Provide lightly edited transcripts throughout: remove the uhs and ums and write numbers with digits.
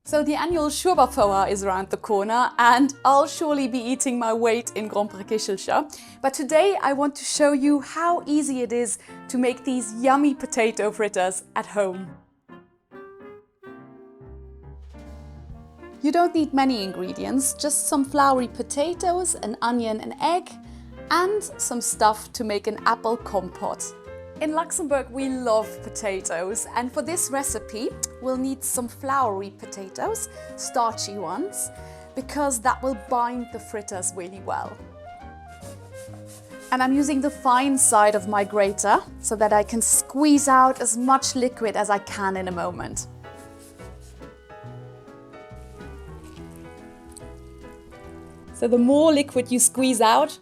So the annual Schueberfouer is around the corner and I'll surely be eating my weight in Gromperekichelcher. But today I want to show you how easy it is to make these yummy potato fritters at home. You don't need many ingredients, just some floury potatoes, an onion, an egg, and some stuff to make an apple compote. In Luxembourg we love potatoes, and for this recipe we'll need some floury potatoes, starchy ones, because that will bind the fritters really well. And I'm using the fine side of my grater so that I can squeeze out as much liquid as I can in a moment. So the more liquid you squeeze out,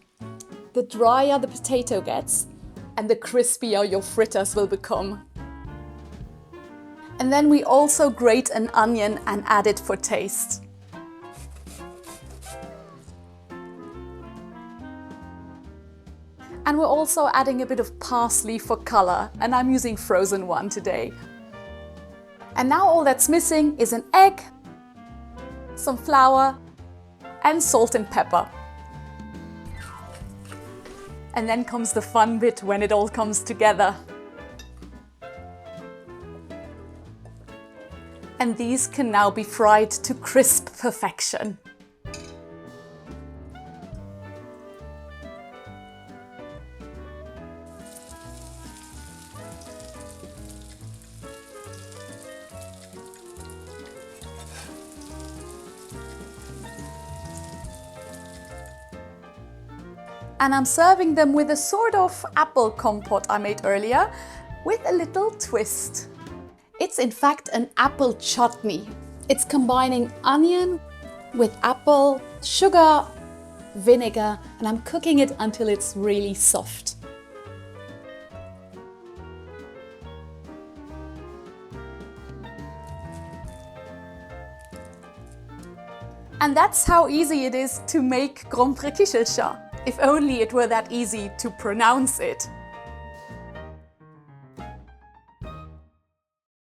the drier the potato gets and the crispier your fritters will become. And then we also grate an onion and add it for taste. And we're also adding a bit of parsley for color, and I'm using frozen one today. And now all that's missing is an egg, some flour, and salt and pepper. And then comes the fun bit when it all comes together. And these can now be fried to crisp perfection. And I'm serving them with a sort of apple compote I made earlier, with a little twist. It's in fact an apple chutney. It's combining onion with apple, sugar, vinegar, and I'm cooking it until it's really soft. And that's how easy it is to make Gromperekichelcher. If only it were that easy to pronounce it.